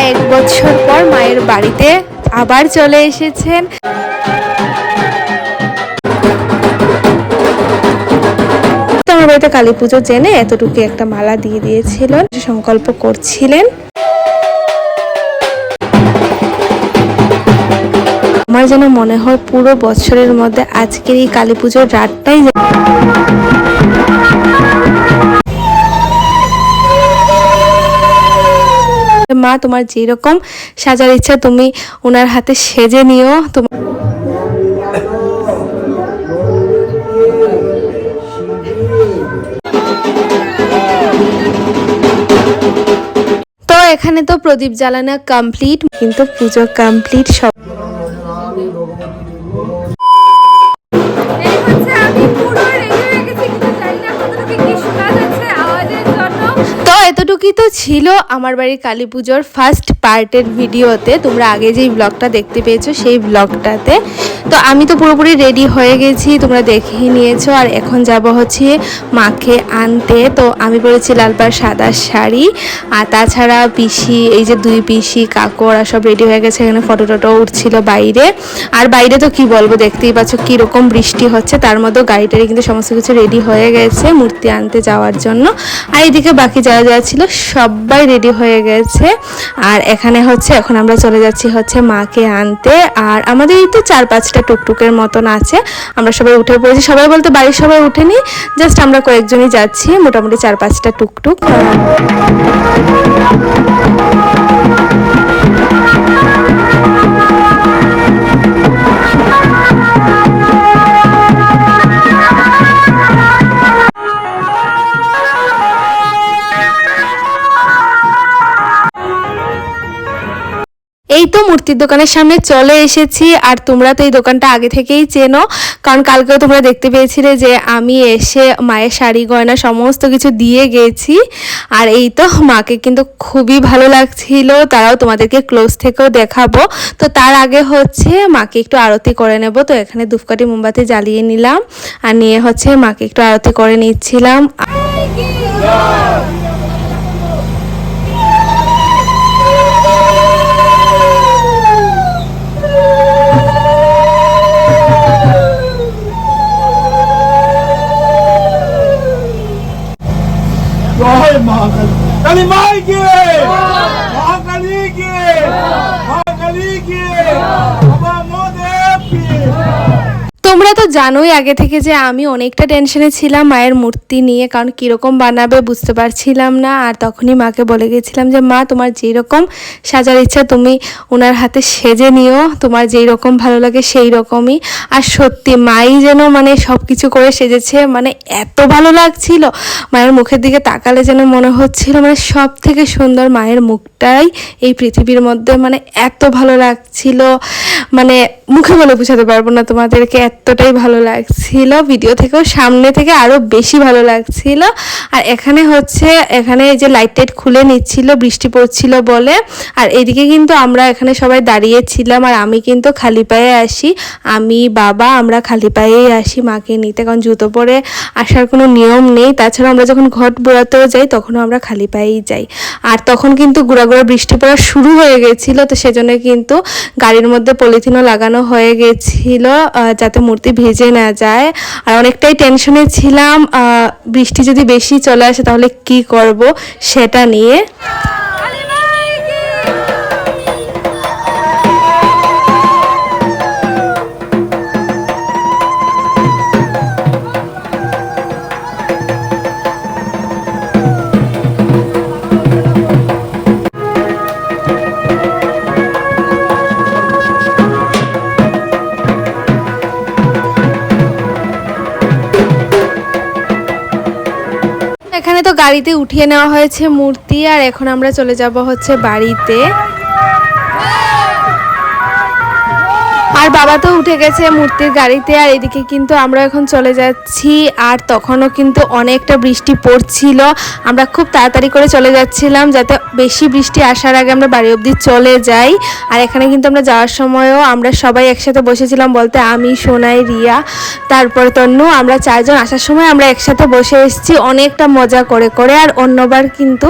1 বছর পর মায়ের বাড়িতে আবার চলে এসেছেন। আমার বাড়িতে কালী পুজো জেনে এতটুকু একটা মালা দিয়ে দিয়েছিলেন, সংকল্প করছিলেন। আমার যেন মনে হয় পুরো বছরের মধ্যে আজকের এই কালী পুজোর রাতটাই মা তোমার যেরকম সাজার ইচ্ছা তুমি ওনার হাতে সেজে নিও। তো এখানে তো প্রদীপ জ্বালানো কমপ্লিট, কিন্তু পুজো কমপ্লিট সব। তো এতটুকুই তো ছিল আমার বাড়ির কালী পুজোর ফার্স্ট পার্টের ভিডিওতে। তোমরা আগে যেই ব্লগটা দেখতে পেয়েছো সেই ব্লগটাতে। তো আমি তো পুরোপুরি রেডি হয়ে গেছি, তোমরা দেখেই নিয়েছো। আর এখন যাব হচ্ছে মাকে আনতে। তো আমি পরেছি লাল পাড় সাদা শাড়ি, আর তাছাড়া পিসি, এই যে 2 পিসি কাকু ওরা সব রেডি হয়ে গেছে। এখানে ফটো টটো উঠছিল বাইরে। আর বাইরে তো কি বলবো, দেখতেই পাচ্ছ কীরকম বৃষ্টি হচ্ছে, তার মধ্যে গাড়িটারি কিন্তু সমস্ত কিছু রেডি হয়ে গেছে মূর্তি আনতে যাওয়ার জন্য। আর এইদিকে বাকি যারা যারা ছিল সবাই রেডি হয়ে গেছে। আর এখানে হচ্ছে এখন আমরা চলে যাচ্ছি হচ্ছে মাকে আনতে। আর আমাদের এই তো 4-5টা টুকটুকের মতন আছে, আমরা সবাই উঠে পড়েছি। সবাই বলতে বাড়ির সবাই উঠেনি, জাস্ট আমরা কয়েকজনই যাচ্ছি, মোটামুটি 4-5টা টুকটুক। এই তো মূর্তির দোকানের সামনে চলে এসেছি। আর তোমরা তো এই দোকানটা আগে থেকেই চেনো, কারণ কালকেও তোমরা দেখতে পেয়েছিলে যে আমি এসে মায়ের শাড়ি গয়না সমস্ত কিছু দিয়ে গেছি। আর এই তো মাকে কিন্তু খুবই ভালো লাগছিল, তারাও তোমাদেরকে ক্লোজ থেকেও দেখাবো। তো তার আগে হচ্ছে মাকে একটু আরতি করে নেব। তো এখানে ধূপকাঠি মোমবাতি জ্বালিয়ে নিলাম, আর নিয়ে হচ্ছে মাকে একটু আরতি করে নিচ্ছিলাম। काली माई की महाकाली की महाकाली की बाबा मोदेव की। তোমরা তো জানোই আগে থেকে যে আমি অনেকটা টেনশনে ছিলাম মায়ের মূর্তি নিয়ে, কারণ কীরকম বানাবে বুঝতে পারছিলাম না। আর তখনই মাকে বলে গেছিলাম যে মা তোমার যেই রকম সাজার ইচ্ছা তুমি ওনার হাতে সেজে নিও, তোমার যেই রকম ভালো লাগে সেই রকমই। আর সত্যি মাই যেন মানে সব কিছু করে সেজেছে, মানে এত ভালো লাগছিল। মায়ের মুখের দিকে তাকালে যেন মনে হচ্ছিল মানে সব থেকে সুন্দর মায়ের মুখটাই এই পৃথিবীর মধ্যে, মানে এত ভালো লাগছিল, মানে মুখে বলে বোঝাতে পারবো না তোমাদেরকে, এতটাই ভালো লাগছিল। ভিডিও থেকেও সামনে থেকে আরও বেশি ভালো লাগছিল। আর এখানে হচ্ছে এখানে এই যে লাইট টাইট খুলে নিচ্ছিল বৃষ্টি পড়ছিল বলে। আর এদিকে কিন্তু আমরা এখানে সবাই দাঁড়িয়েছিলাম। আর আমি কিন্তু খালি পায়ে আসি, আমি বাবা আমরা খালি পায়েই আসি মাকে নিতে, কারণ জুতো পরে আসার কোনো নিয়ম নেই। তাছাড়া আমরা যখন ঘট বোড়াতেও যাই তখনও আমরা খালি পায়েই যাই। আর তখন কিন্তু গুঁড়া গুঁড়া বৃষ্টি পড়া শুরু হয়ে গেছিলো, তো সেজন্য কিন্তু গাড়ির মধ্যে পলিথিনও লাগানো হয়ে গেছিল যাতে মূর্তি ভেজে না যায়। আর অনেকটাই টেনশনে ছিলাম বৃষ্টি যদি বেশি চলে আসে তাহলে কি করব সেটা নিয়ে। এখানে তো গাড়িতে উঠিয়ে নেওয়া হয়েছে মূর্তি। আর এখন আমরা চলে যাব হচ্ছে বাড়িতে। আর আর বাবা তো উঠে গেছে মূর্তির গাড়িতে, আর এদিকে কিন্তু আমরা এখন চলে যাচ্ছি। আর তখনও কিন্তু অনেকটা বৃষ্টি পড়ছিল, আমরা খুব তাড়াতাড়ি করে চলে যাচ্ছিলাম যাতে বেশি বৃষ্টি আসার আগে আমরা বাড়ি অবধি চলে যাই। আর এখানে কিন্তু আমরা যাওয়ার সময়ও আমরা সবাই একসাথে বসেছিলাম, বলতে আমি, সোনাই, রিয়া, তারপর তন্নু, আমরা চারজন আসার সময় আমরা একসাথে বসে এসেছি অনেকটা মজা করে করে। আর অন্যবার কিন্তু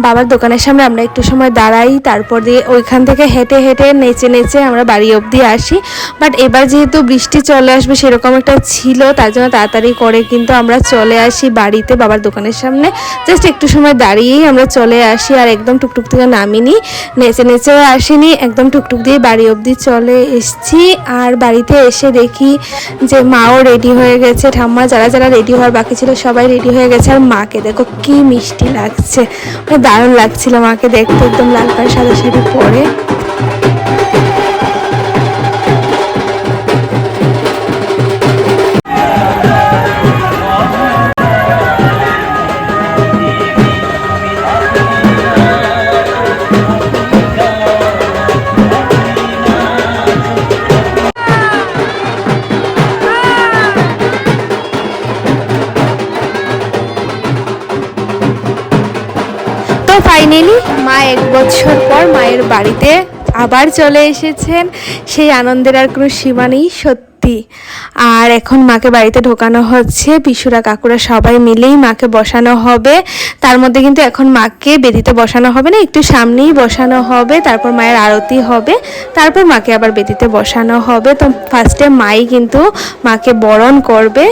বাবার দোকানের সামনে আমরা একটু সময় দাঁড়াই, তারপর দিয়ে ওইখান থেকে হেঁটে হেঁটে নেচে নেচে আমরা বাড়ি অবধি আসি। বাট এবার যেহেতু বৃষ্টি চলে আসবে সেরকম একটা ছিল, তার জন্য তাড়াতাড়ি করে কিন্তু আমরা চলে আসি বাড়িতে। বাবার দোকানের সামনে জাস্ট একটু সময় দাঁড়িয়েই আমরা চলে আসি, আর একদম টুকটুক থেকে নামিনি, নেচে নেচেও আসিনি, একদম টুকটুক দিয়ে বাড়ি অবধি চলে এসছি। আর বাড়িতে এসে দেখি যে মাও রেডি হয়ে গেছে, ঠাম্মা, যারা যারা রেডি হওয়ার বাকি ছিল সবাই রেডি হয়ে গেছে। আর মাকে দেখো কি মিষ্টি লাগছে, দারুণ লাগছিল মাকে দেখতে, একদম লাল পাড় সাদা শাড়ি পরে। তো ফাইনালি মা 1 বছর পর মায়ের বাড়িতে আবার চলে এসেছেন, সেই আনন্দের আর কোনো সীমা নেই সত্যি। আর এখন মাকে বাড়িতে ঢোকানো হচ্ছে, পিসুরা কাকুরা সবাই মিলেই মাকে বসানো হবে। তার মধ্যে কিন্তু এখন মাকে বেদিতে বসানো হবে না, একটু সামনেই বসানো হবে, তারপর মায়ের আরতি হবে, তারপর মাকে আবার বেদিতে বসানো হবে। তো ফার্স্টে মাই কিন্তু মাকে বরণ করবে।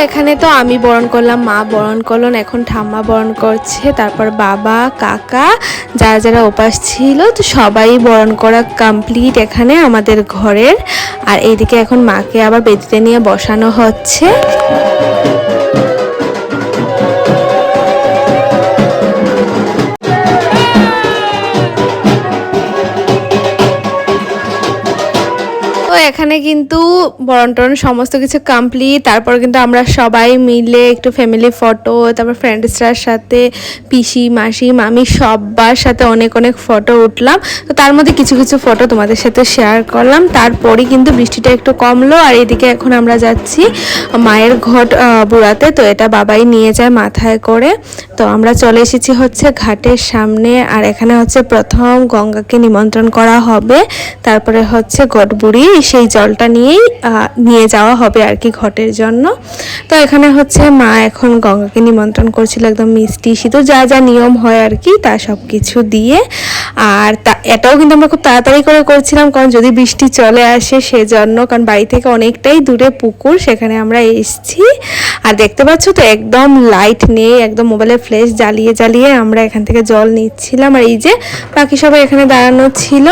এখানে তো আমি বরণ করলাম, মা বরণ করলেন, এখন ঠাম্মা বরণ করছে, তারপর বাবা, কাকা, যারা যারা উপাস ছিল তো সবাই বরণ করা কমপ্লিট এখানে আমাদের ঘরের। আর এইদিকে এখন মাকে আবার বেদিতে নিয়ে বসানো হচ্ছে। এখানে কিন্তু বরণ টরণ সমস্ত কিছু কমপ্লিট। তারপর কিন্তু আমরা সবাই মিলে একটু ফ্যামিলি ফটো, তারপর ফ্রেন্ডসরার সাথে, পিসি, মাসি, মামি সবার সাথে অনেক অনেক ফটো উঠলাম। তো তার মধ্যে কিছু কিছু ফটো তোমাদের সাথে শেয়ার করলাম। তারপরই কিন্তু বৃষ্টিটা একটু কমলো। আর এদিকে এখন আমরা যাচ্ছি মায়ের ঘট বুড়াতে, তো এটা বাবাই নিয়ে যায় মাথায় করে। তো আমরা চলে এসেছি হচ্ছে ঘাটের সামনে। আর এখানে হচ্ছে প্রথম গঙ্গাকে নিমন্ত্রণ করা হবে, তারপরে হচ্ছে গড়বুড়ি সেই জলটা নিয়েই নিয়ে যাওয়া হবে আর কি ঘটের জন্য। তো এখানে হচ্ছে মা এখন গঙ্গাকে নিমন্ত্রণ করছিল একদম মিষ্টি সিঁদুর যা যা নিয়ম হয় আর কি তা সব কিছু দিয়ে। আর এটাও কিন্তু আমরা খুব তাড়াতাড়ি করে করছিলাম, কারণ যদি বৃষ্টি চলে আসে সেজন্য, কারণ বাড়ি থেকে অনেকটাই দূরে পুকুর, সেখানে আমরা এসেছি। আর দেখতে পাচ্ছ তো একদম লাইট নেই, একদম মোবাইলের ফ্ল্যাশ জ্বালিয়ে জ্বালিয়ে আমরা এখান থেকে জল নিচ্ছিলাম। আর এই যে বাকি সবাই এখানে দাঁড়ানো ছিল।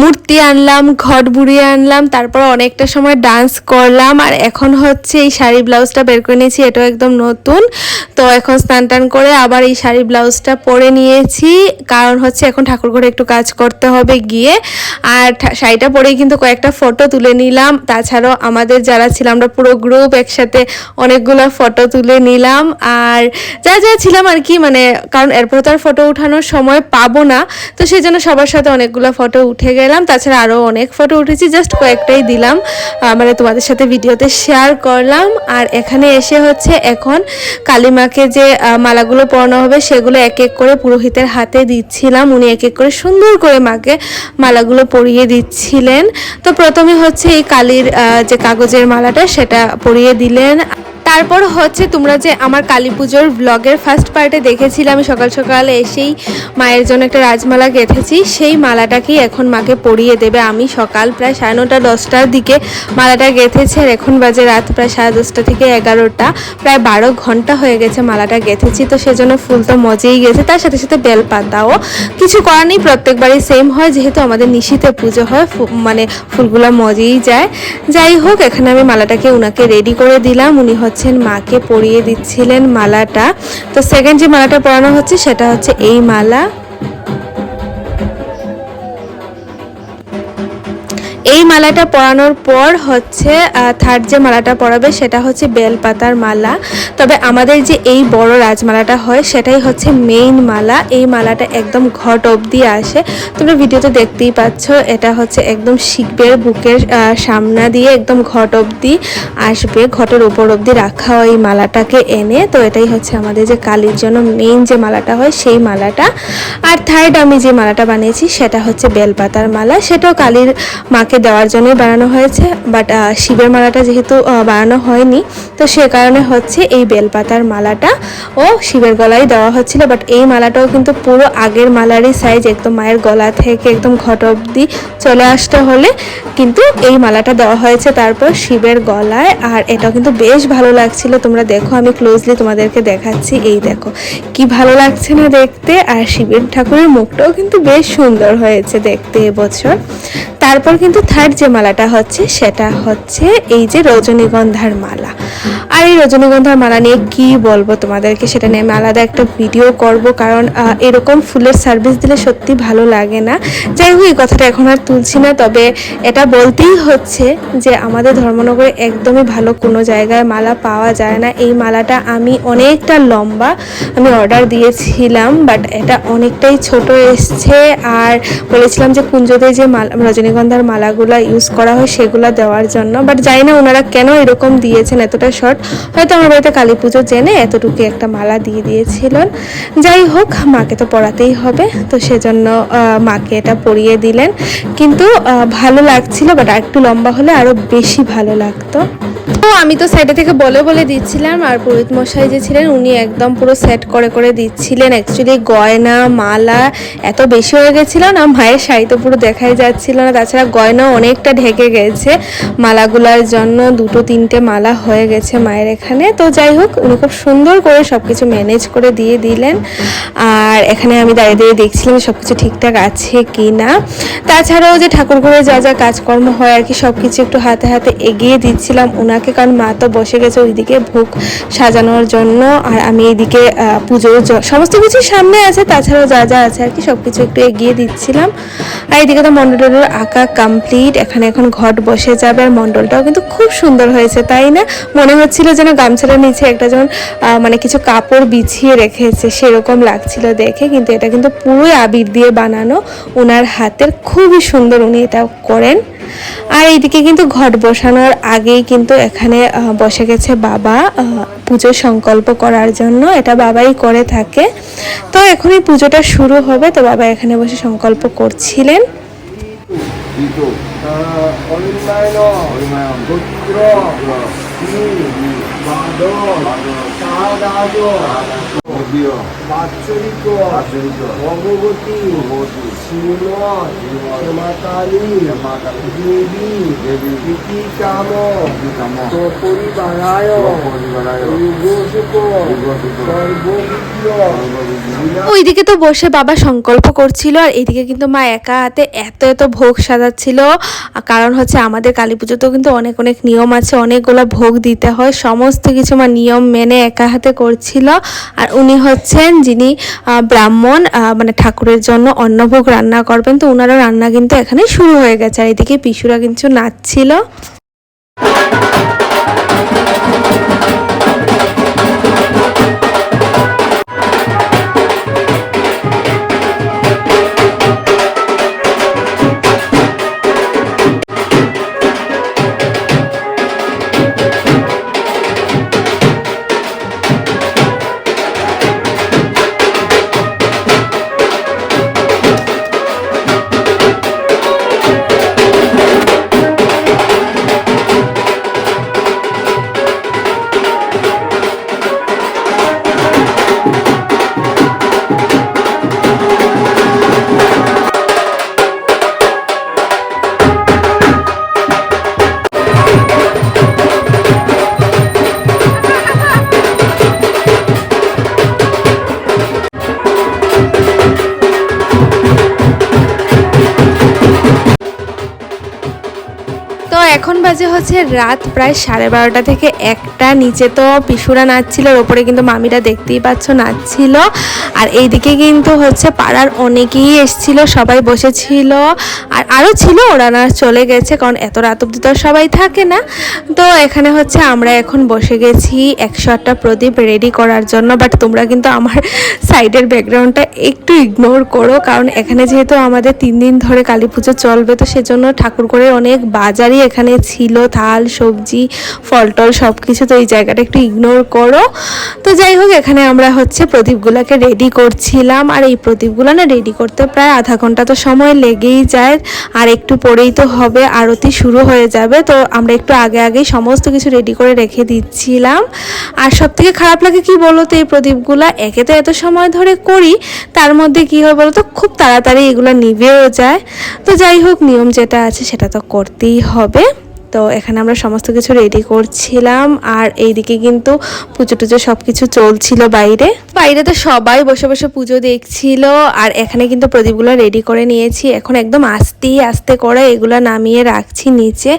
মূর্তি আনলাম, ঘট বুড়িয়ে আনলাম, তারপর অনেকটা সময় ডান্স করলাম। আর এখন হচ্ছে এই শাড়ি ব্লাউজটা বের করে নিয়েছি, এটাও একদম নতুন। তো এখন স্নান টান করে আবার এই শাড়ি ব্লাউজটা পরে নিয়েছি, কারণ হচ্ছে এখন ঠাকুর ঘরে একটু কাজ করতে হবে গিয়ে। আর শাড়িটা পরেই কিন্তু কয়েকটা ফটো তুলে নিলাম। তাছাড়াও আমাদের যারা ছিল আমরা পুরো গ্রুপ একসাথে অনেকগুলো ফটো তুলে নিলাম। আর যা যা ছিলাম আর কি, মানে কারণ এরপর তো আর ফটো উঠানোর সময় পাবো না, তো সেই জন্য সবার সাথে অনেকগুলো ফটো উঠে গেলাম। তাছাড়া আরও অনেক ফটো উঠেছি, জাস্ট কয়েকটাই দিলাম, মানে তোমাদের সাথে ভিডিওতে শেয়ার করলাম। আর এখানে এসে হচ্ছে এখন কালিমাকে যে মালাগুলো পরানো হবে সেগুলো এক এক করে পুরোহিতের হাতে দিচ্ছিলাম। উনি এক এক করে সুন্দর করে মাকে মালাগুলো পরিয়ে দিচ্ছিলেন। তো প্রথমে হচ্ছে এই কালির যে কাগজের মালাটা সেটা পরিয়ে দিলেন। তারপর হচ্ছে তোমরা যে আমার কালী পুজোর ব্লগের ফার্স্ট পার্টে দেখেছিলে আমি সকাল সকাল এসেই মায়ের জন্য একটা রাজমালা গেঁথেছি, সেই মালাটাকেই এখন মাকে পরিয়ে দেবে। আমি সকাল প্রায় 9:30 10টার দিকে মালাটা গেঁথেছি, আর এখন বাজে রাত প্রায় 10:30 থেকে 11টা, প্রায় 12 ঘন্টা হয়ে গেছে মালাটা গেঁথেছি। তো সেজন্য ফুল তো মজেই গেছে, তার সাথে সাথে বেলপাতাও। কিছু করার নেই, প্রত্যেকবারই সেম হয়, যেহেতু আমাদের নিশিতে পুজো হয়, মানে ফুলগুলো মজেই যায়। যাই হোক, এখানে আমি মালাটাকে উনাকে রেডি করে দিলাম। উনি হচ্ছেন মাকে পরিয়ে দিচ্ছিলেন মালাটা। তো সেকেন্ড যে মালাটা পরানো হচ্ছে সেটা হচ্ছে এই মালা। এই মালাটা পরানোর পর হচ্ছে থার্ড যে মালাটা পরাবে সেটা হচ্ছে বেলপাতার মালা। তবে আমাদের যে এই বড় রাজমালাটা হয় সেটাই হচ্ছে মেইন মালা। এই মালাটা একদম ঘট অবধি আসে, তোমরা ভিডিওতে দেখতেই পাচ্ছ। এটা হচ্ছে একদম শিবের বুকের সামনা দিয়ে একদম ঘট অবধি আসবে, ঘটের উপর অবধি রাখা হয় এই মালাটাকে এনে। তো এটাই হচ্ছে আমাদের যে কালীর জন্য মেইন যে মালাটা হয় সেই মালাটা। আর থার্ড আমি যে মালাটা বানিয়েছি সেটা হচ্ছে বেলপাতার মালা, সেটাও কালীর মাকে মাকে দেওয়ার জন্যই বানানো হয়েছে, বাট শিবের মালাটা যেহেতু বানানো হয়নি, তো সে কারণে হচ্ছে এই বেলপাতার মালাটা ও শিবের গলায় দেওয়া হচ্ছিল। বাট এই মালাটাও কিন্তু পুরো আগের মালারই সাইজ, একদম মায়ের গলা থেকে একদম ঘট অবধি চলে আসতে হলে কিন্তু এই মালাটা দেওয়া হয়েছে তারপর শিবের গলায়। আর এটাও কিন্তু বেশ ভালো লাগছিল, তোমরা দেখো, আমি ক্লোজলি তোমাদেরকে দেখাচ্ছি। এই দেখো কি ভালো লাগছে না দেখতে। আর শিবের ঠাকুরের মুখটাও কিন্তু বেশ সুন্দর হয়েছে দেখতে এবছর। তারপর কিন্তু থার্ড যে মালাটা হচ্ছে সেটা হচ্ছে এই যে রজনীগন্ধার মালা। আর এই রজনীগন্ধার মালা নিয়ে কি বলবো তোমাদেরকে, সেটা নিয়ে আমি আলাদা একটা ভিডিও করব, কারণ এরকম ফুলের সার্ভিস দিলে সত্যি ভালো লাগে না। যাই হোক, এই কথাটা এখন আর তুলছি না, তবে এটা বলতেই হচ্ছে যে আমাদের ধর্মনগরে একদমই ভালো কোনো জায়গায় মালা পাওয়া যায় না। এই মালাটা আমি অনেকটা লম্বা আমি অর্ডার দিয়েছিলাম, বাট এটা অনেকটাই ছোট এসছে। আর বলেছিলাম যে কুঞ্জতে যে রজনীগন্ধার মালাগুলো ইউজ করা হয় সেগুলো দেওয়ার জন্য, বাট জানি না ওনারা কেন এরকম দিয়েছেন এতটা শর্ট। হয়তো আমার বাড়িতে কালী পুজো জেনে এতটুকু একটা মালা দিয়ে দিয়েছিলেন। যাই হোক, মাকে তো পরাতেই হবে, তো সেজন্য মাকে এটা পরিয়ে দিলেন। কিন্তু ভালো লাগছিল, বাট একটু লম্বা হলে আরও বেশি ভালো লাগতো। তো আমি তো সাইডে থেকে বলে দিচ্ছিলাম, আর পুরোহিত মশাই যে ছিলেন উনি একদম পুরো সেট করে দিচ্ছিলেন। অ্যাকচুয়ালি গয়না মালা এত বেশি হয়ে গেছিল না, মায়ের শাড়ি তো পুরো দেখাই যাচ্ছিল না, তাছাড়া গয়নাও অনেকটা ঢেকে গেছে মালাগুলার জন্য। 2-3টে মালা হয়ে গেছে মায়ের এখানে। তো যাই হোক, উনি খুব সুন্দর করে সব কিছু ম্যানেজ করে দিয়ে দিলেন। আর এখানে আমি দাঁড়িয়ে দেখছিলাম সব কিছু ঠিকঠাক আছে কি না। তাছাড়াও যে ঠাকুর ঘরে যা যা কাজকর্ম হয় আর কি সব কিছু একটু হাতে হাতে এগিয়ে দিচ্ছিলাম ওনাকে, কারণ মা তো বসে গেছে ওইদিকে ভোগ সাজানোর জন্য, আর আমি এইদিকে পুজোর সমস্ত কিছু সামনে আছে, তাছাড়াও যা যা আছে আর কি সব কিছু একটু এগিয়ে দিচ্ছিলাম। আর এইদিকে তো মণ্ডলের আঁকা কমপ্লিট, এখানে এখন ঘট বসে যাবে। আর মণ্ডলটাও কিন্তু খুব সুন্দর হয়েছে, তাই না? মনে হচ্ছিল যেন গামছাটার নিচে একটা যেমন মানে কিছু কাপড় বিছিয়ে রেখেছে সেরকম লাগছিল দেখে, কিন্তু এটা কিন্তু পুরোই আবির দিয়ে বানানো, ওনার হাতের খুবই সুন্দর উনি এটা করেন। আর এইদিকে কিন্তু ঘট বসানোর আগেই কিন্তু এখানে বসে গেছে বাবা পুজো সংকল্প করার জন্য, এটা বাবাই করে থাকে। তো এখনই পুজোটা শুরু হবে, তো বাবা এখানে বসে সংকল্প করছিলেন। বাৎসরিক ভগবতী শ্রীমৎ ক্ষমাকালী দেবী কাম পরিবারায় ওইদিকে তো বসে বাবা সংকল্প করছিল, আর এইদিকে কিন্তু মা একা হাতে এত ভোগ সাজাচ্ছিল। কারণ হচ্ছে আমাদের কালী পুজোতেও কিন্তু অনেক নিয়ম আছে, অনেকগুলো ভোগ দিতে হয়, সমস্ত কিছু মা নিয়ম মেনে একা হাতে করছিল। আর উনি হচ্ছেন যিনি ব্রাহ্মণ, মানে ঠাকুরের জন্য অন্নভোগ রান্না করবেন, তো ওনারও রান্না কিন্তু এখানে শুরু হয়ে গেছে। আর এদিকে পিসুরা কিন্তু নাচছিল। এখন বাজে হচ্ছে রাত প্রায় 12:30 থেকে 1টা। নিচে তো পিসুরা নাচছিল, আর ওপরে কিন্তু মামিরা দেখতেই পাচ্ছ নাচছিল। আর এইদিকে কিন্তু হচ্ছে পাড়ার অনেকেই এসছিল, সবাই বসেছিল, আর আরও ছিল, ওরা না চলে গেছে, কারণ এত রাত অব্দি তো সবাই থাকে না। তো এখানে হচ্ছে আমরা এখন বসে গেছি 108টা প্রদীপ রেডি করার জন্য। বাট তোমরা কিন্তু আমার সাইডের ব্যাকগ্রাউন্ডটা একটু ইগনোর করো, কারণ এখানে যেহেতু আমাদের 3 দিন ধরে কালী পুজো চলবে, তো সেজন্য ঠাকুর করে অনেক বাজারই এখানে ছিল, থাল সবজি ফল টল সব কিছু, তো এই জায়গাটা একটু ইগনোর করো। তো যাই হোক, এখানে আমরা হচ্ছে প্রদীপগুলোকে রেডি করছিলাম, আর এই প্রদীপগুলো না রেডি করতে প্রায় আধা ঘন্টা তো সময় লেগেই যায়। আর একটু পরেই তো হবে আরতি শুরু হয়ে যাবে, তো আমরা একটু আগে আগেই সমস্ত কিছু রেডি করে রেখে দিচ্ছিলাম। আর সব থেকে খারাপ লাগে কি বলো তো, এই প্রদীপগুলো একে তো এত সময় ধরে করি, তার মধ্যে কি হয় বলো তো, খুব তাড়াতাড়ি এগুলো নিভেও যায়। তো যাই হোক, নিয়ম যেটা আছে সেটা তো করতেই হবে। তো এখানে আমরা সমস্ত কিছু রেডি করছিলাম, আর এইদিকে কিন্তু পুজো টুজো সব কিছু চলছিল বাইরে। বাইরে তো সবাই বসে বসে পুজো দেখছিল, আর এখানে কিন্তু প্রদীপগুলো রেডি করে নিয়েছি। এখন একদম আস্তে আস্তে করে এগুলো নামিয়ে রাখছি নিচে,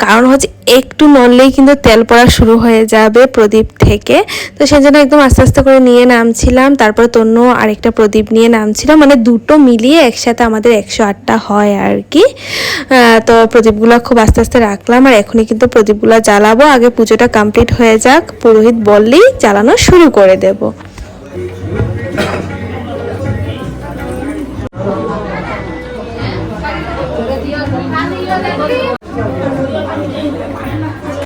কারণ হচ্ছে একটু নড়লেই কিন্তু তেল পড়া শুরু হয়ে যাবে প্রদীপ থেকে। তো সেজন্য একদম আস্তে আস্তে করে নিয়ে নামছিলাম। তারপর তন্য আরেকটা প্রদীপ নিয়ে নামছিলাম, মানে দুটো মিলিয়ে একসাথে আমাদের 108টা হয় আর কি। তো প্রদীপগুলো খুব আস্তে আস্তে রাখলাম, আর এখনই কিন্তু প্রদীপগুলো জ্বালাবো। আগে পুজোটা কমপ্লিট হয়ে যাক, পুরোহিত বললেই জ্বালানো শুরু করে দেব।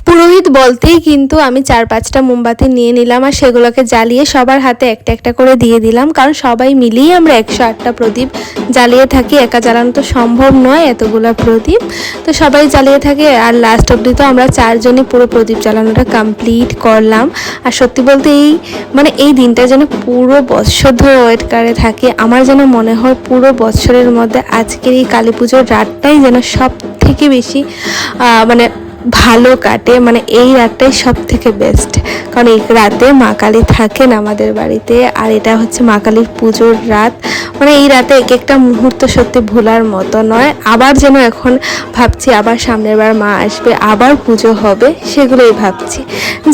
পুরোহিত বলতেই কিন্তু আমি 4-5টা মোমবাতি নিয়ে নিলাম, আর সেগুলোকে জ্বালিয়ে সবার হাতে একটা একটা করে দিয়ে দিলাম, কারণ সবাই মিলিয়ে আমরা 108টা প্রদীপ জ্বালিয়ে থাকি। একা জ্বালানো তো সম্ভব নয় এতগুলা প্রদীপ, তো সবাই জ্বালিয়ে থাকে। আর লাস্ট অবধি তো আমরা 4জনই পুরো প্রদীপ জ্বালানোটা কমপ্লিট করলাম। আর সত্যি বলতে এই দিনটা যেন পুরো বৎসর ধরে ওয়েট করে থাকে। আমার যেন মনে হয় পুরো বছরের মধ্যে আজকের এই কালী পুজোর রাতটাই যেন সব থেকে বেশি ভালো কাটে, এই রাতটাই সব থেকে বেস্ট। কারণ এই রাতে মা কালী থাকেন আমাদের বাড়িতে, আর এটা হচ্ছে মা কালীর পুজোর রাত। এই রাতে এক একটা মুহূর্ত সত্যি ভোলার মতো নয়। আবার যেন এখন ভাবছি আবার সামনের বার মা আসবে, আবার পুজো হবে, সেগুলোই ভাবছি।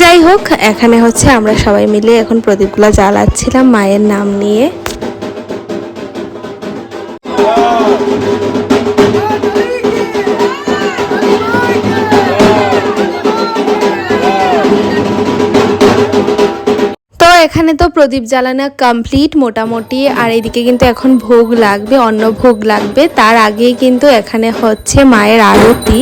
যাই হোক, এখানে হচ্ছে আমরা সবাই মিলে এখন প্রদীপগুলো জ্বালাচ্ছিলাম মায়ের নাম নিয়ে। এখানে তো প্রদীপ জ্বালানো কমপ্লিট মোটামুটি, আর এদিকে কিন্তু এখন ভোগ লাগবে, অন্ন ভোগ লাগবে। তার আগেই কিন্তু এখানে হচ্ছে মায়ের আরতি।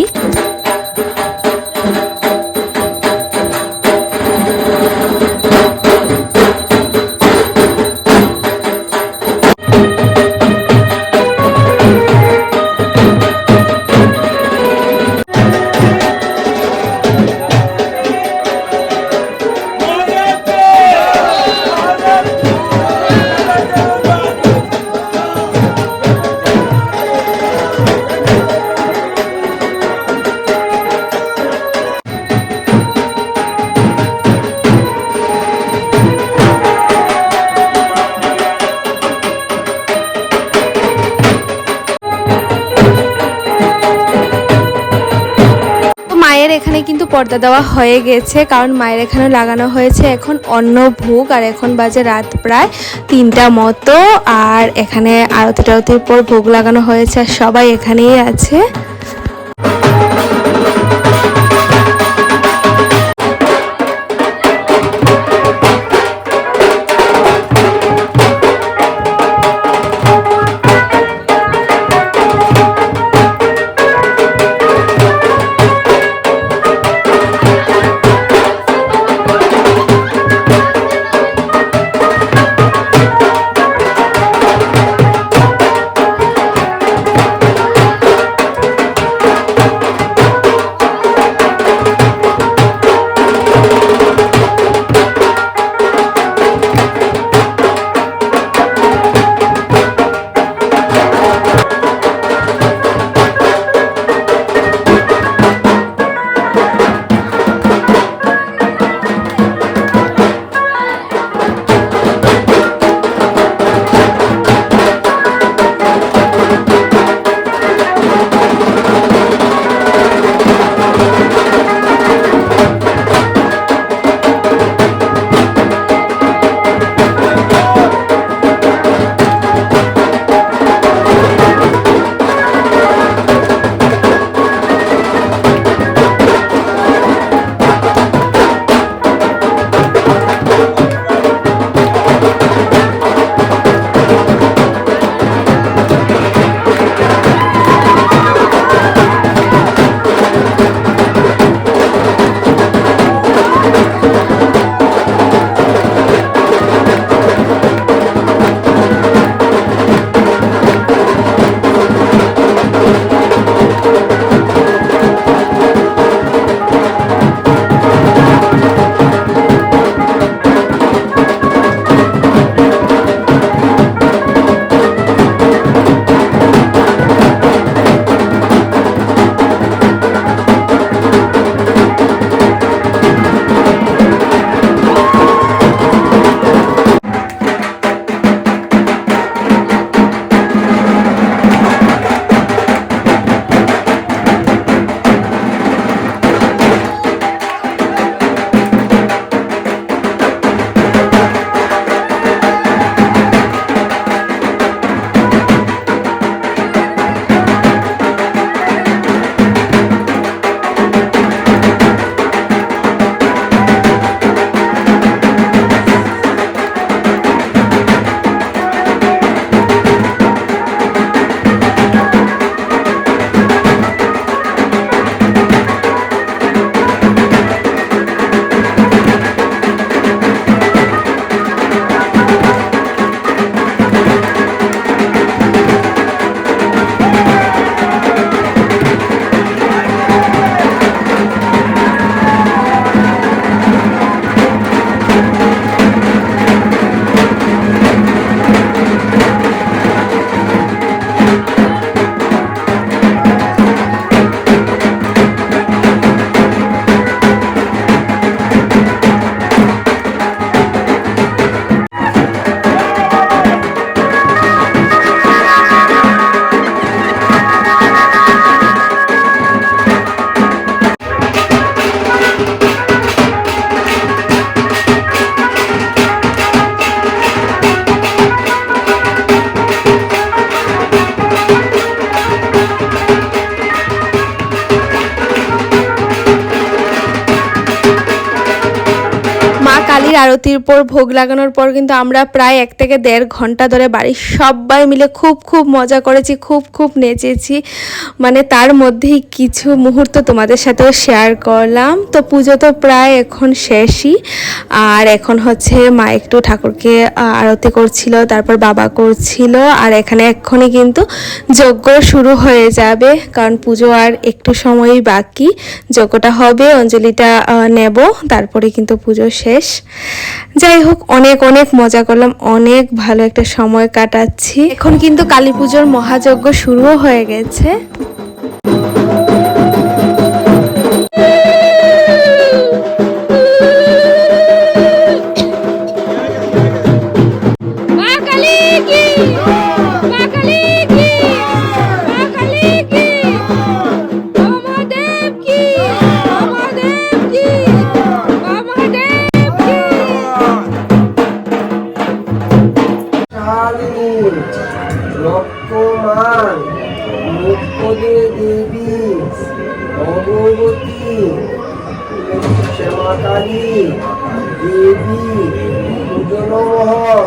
মায়ের এখানে কিন্তু পর্দা দেওয়া হয়ে গেছে, কারণ মায়ের এখানে লাগানো হয়েছে এখন অন্ন ভোগ। আর এখন বাজে রাত প্রায় 3টা মতো, আর এখানে আরতির পর ভোগ লাগানো হয়েছে, আর সবাই এখানেই আছে। কালীর আরতির পর ভোগ লাগানোর পর কিন্তু আমরা প্রায় 1 থেকে 1.5 ঘন্টা ধরে বাড়ির সবাই মিলে খুব মজা করেছি, খুব নেচেছি। মানে তার মধ্যেই কিছু মুহূর্ত তোমাদের সাথেও শেয়ার করলাম। তো পুজো তো প্রায় এখন শেষই, আর এখন হচ্ছে মা একটু ঠাকুরকে আরতি করছিল, তারপর বাবা করছিল, আর এখানে এক্ষুনি কিন্তু যজ্ঞ শুরু হয়ে যাবে, কারণ পুজো আর একটু সময়ই বাকি। যজ্ঞটা হবে, অঞ্জলিটা নেব, তারপরে কিন্তু পুজো শেষ। যাই হোক, অনেক মজা করলাম, অনেক ভালো একটা সময় কাটাচ্ছি। এখন কিন্তু কালী পুজোর মহাযজ্ঞ শুরুও হয়ে গেছে। রক্তমান মুক্তদে দেবী ভগবতী শ্যামাকালী দেবী পূজনমঃ।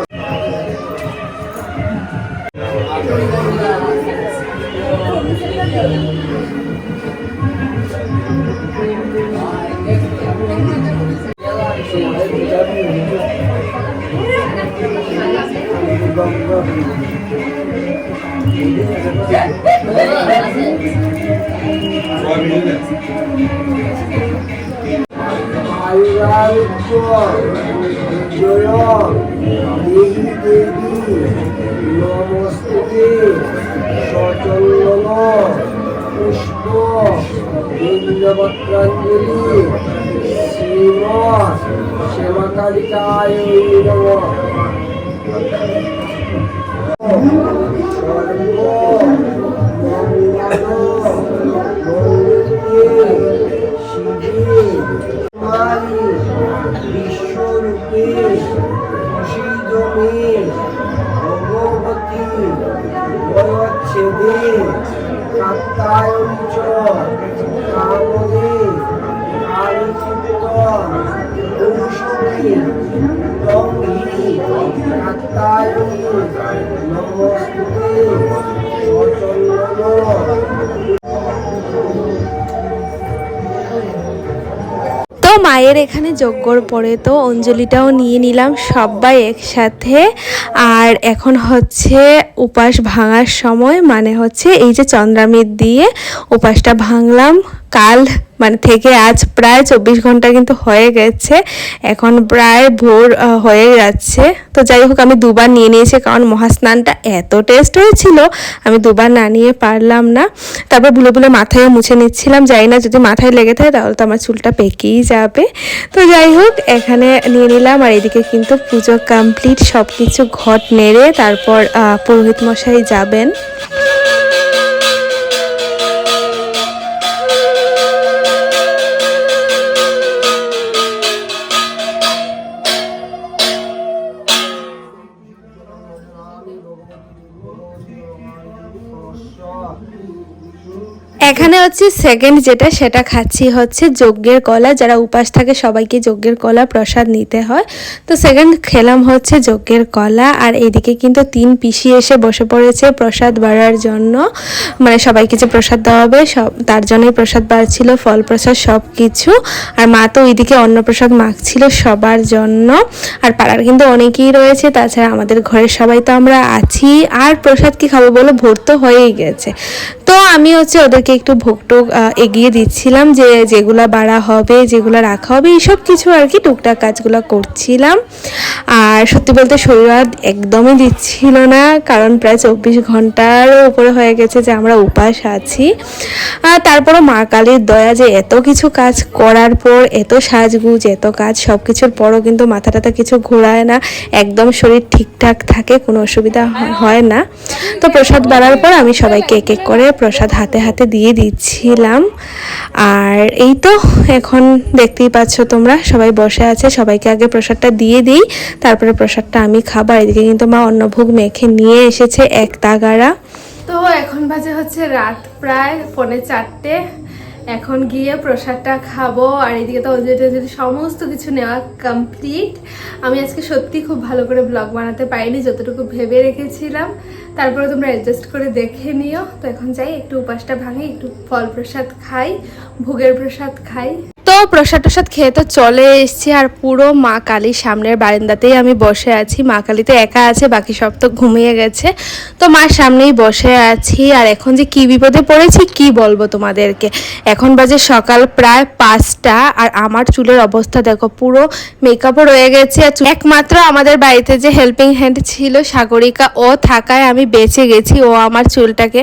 নমস্তে সচন্দন পুষ্প বিল্বপত্রাঞ্জলি শ্রীমৎ শ্যামাকালিকায় নমঃ। বিশ্বরূপে অসীদমে ভগবতী বয়চ্ছেদে কাত্তায়ঞ্চ কামদে কালীচিত্ত পুরুষকে তংহি কাত্তায়নী নমস্তুতে সচন্দন। তো মায়ের এখানে যজ্ঞর পরে তো অঞ্জলিটাও নিয়ে নিলাম সবাই একসাথে। আর এখন হচ্ছে উপাস ভাঙার সময়, মানে হচ্ছে এই যে চন্দ্রামৃত দিয়ে উপাসটা ভাঙলাম। কাল মানে থেকে আজ প্রায় 24 ঘন্টা কিন্তু হয়ে গেছে, এখন প্রায় ভোর হয়ে যাচ্ছে। তো যাই হোক, আমি দুবার নিয়ে নিয়েছি, কারণ মহাস্নানটা এত টেস্ট হয়েছিল, আমি দুবার না নিয়ে পারলাম না। তারপর ভুলে মাথায় মুছে নিচ্ছিলাম, যাই না যদি মাথায় লেগে থাকে তাহলে তো আমার চুলটা পেকেই যাবে। তো যাই হোক, এখানে নিয়ে নিলাম। আর এদিকে কিন্তু পুজো কমপ্লিট, সব কিছু ঘট নেড়ে তারপর পুরোহিত মশাই যাবেন। এখানে হচ্ছে সেকেন্ড যেটা, সেটা খাচ্ছি হচ্ছে যজ্ঞের কলা। যারা উপাস থাকে সবাইকে যজ্ঞের কলা প্রসাদ নিতে হয়, তো সেকেন্ড খেলাম হচ্ছে যজ্ঞের কলা। আর এদিকে কিন্তু 3 পিসি এসে বসে পড়েছে প্রসাদ বাড়ার জন্য, মানে সবাইকে যে প্রসাদ দেওয়া হবে সব তার জন্যই প্রসাদ বাড়ছিল, ফল প্রসাদ সব কিছু। আর মা তো ওইদিকে অন্নপ্রসাদ মাখছিল সবার জন্য। আর পাড়ার কিন্তু অনেকেই রয়েছে, তাছাড়া আমাদের ঘরের সবাই তো আমরা আছি। আর প্রসাদ কি খাবো বলো, ভোর তো হয়েই গেছে। তো আমি হচ্ছে ওদেরকে একটু ভোগটোগ এগিয়ে দিচ্ছিলাম, যে যেগুলা বাড়া হবে, যেগুলো রাখা হবে, এইসব কিছু আর কি টুকটাক কাজগুলো করছিলাম। আর সত্যি বলতে শরীর একদমই দিচ্ছিল না, কারণ প্রায় 24 ঘন্টারও উপরে হয়ে গেছে যে আমরা উপাস আছি। তারপরও মা কালীর দয়া যে এত কিছু কাজ করার পর, এত সাজগুজ, এত কাজ, সব কিছুর পরও কিন্তু মাথাটাতে কিছু ঘোরায় না, একদম শরীর ঠিকঠাক থাকে, কোনো অসুবিধা হয় না। তো প্রসাদ বাড়ার পর আমি সবাইকে এক এক করে প্রসাদ হাতে হাতে দিয়ে দিচ্ছিলাম। আর এই তো এখন দেখতেই পাচ্ছ তোমরা, সবাই বসে আছে, সবাইকে আগে প্রসাদটা দিয়ে দিই, তারপরে প্রসাদটা আমি খাবার। এদিকে কিন্তু মা অন্নভোগ মেখে নিয়ে এসেছে 1 তাগাড়া। তো এখন বাজে হচ্ছে রাত প্রায় 3:45। এখন গিয়ে প্রসাদটা খাবো। আর এদিকে তো অলরেডি সমস্ত কিছু নেওয়া কমপ্লিট। আমি আজকে সত্যি খুব ভালো করে ব্লগ বানাতে পারিনি, যতটুকু ভেবে রেখেছিলাম। তারপরে তোমরা অ্যাডজাস্ট করে দেখে নিও। তো এখন যাই, একটু উপাসটা ভাঙি, একটু ফল প্রসাদ খাই, ভোগের প্রসাদ খাই। তো প্রসাদ টসাদ খেয়ে তো চলে এসেছি। আর পুরো মা কালীর সামনের বারান্দাতেই আমি বসে আছি। মা কালী তো একা আছে, বাকি সব তো ঘুমিয়ে গেছে। তো মার সামনেই বসে আছি। আর এখন যে কি বিপদে পড়েছি কি বলবো তোমাদেরকে। এখন বাজে সকাল প্রায় 5টা। আর আমার চুলের অবস্থা দেখো, পুরো মেকআপও রয়ে গেছে। আর একমাত্র আমাদের বাড়িতে যে হেল্পিং হ্যান্ড ছিল সাগরিকা, ও থাকায় আমি বেঁচে গেছি। ও আমার চুলটাকে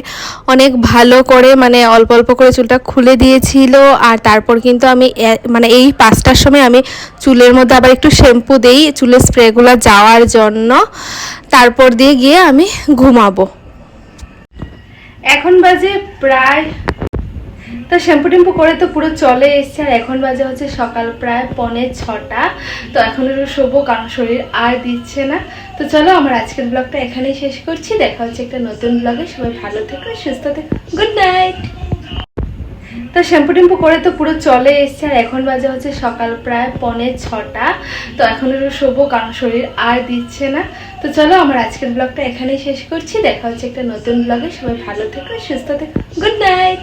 অনেক ভালো করে মানে অল্প অল্প করে চুলটা খুলে দিয়েছিল। আর তারপর কিন্তু আমি মানে এই 5টার সময় আমি চুলের মধ্যে আবার একটু শ্যাম্পু দেই চুলের স্প্রেগুলো যাওয়ার জন্য। তারপর দিয়ে গিয়ে আমি ঘুমাবো। এখন বাজে প্রায়, তো শ্যাম্পু টেম্পু করে তো পুরো চলে এসছে। আর এখন বাজে হচ্ছে সকাল প্রায় 5:45। তো এখন একটু শোবো, কারণ শরীর আর দিচ্ছে না। তো চলো, আমার আজকের ব্লগটা এখানেই শেষ করছি। দেখা হচ্ছে একটা নতুন ব্লগে। সবাই ভালো থেকো, সুস্থ থেকো, গুড নাইট। তো শ্যাম্পু টেম্পু করে তো পুরো চলে এসছে। আর এখন বাজে হচ্ছে সকাল প্রায় 5:45। তো এখন একটু শোবো, কারণ শরীর আর দিচ্ছে না। তো চলো, আমার আজকের ব্লগটা এখানেই শেষ করছি। দেখা হচ্ছে একটা নতুন ব্লগে। সবাই ভালো থেকো, সুস্থ থেকো, গুড নাইট।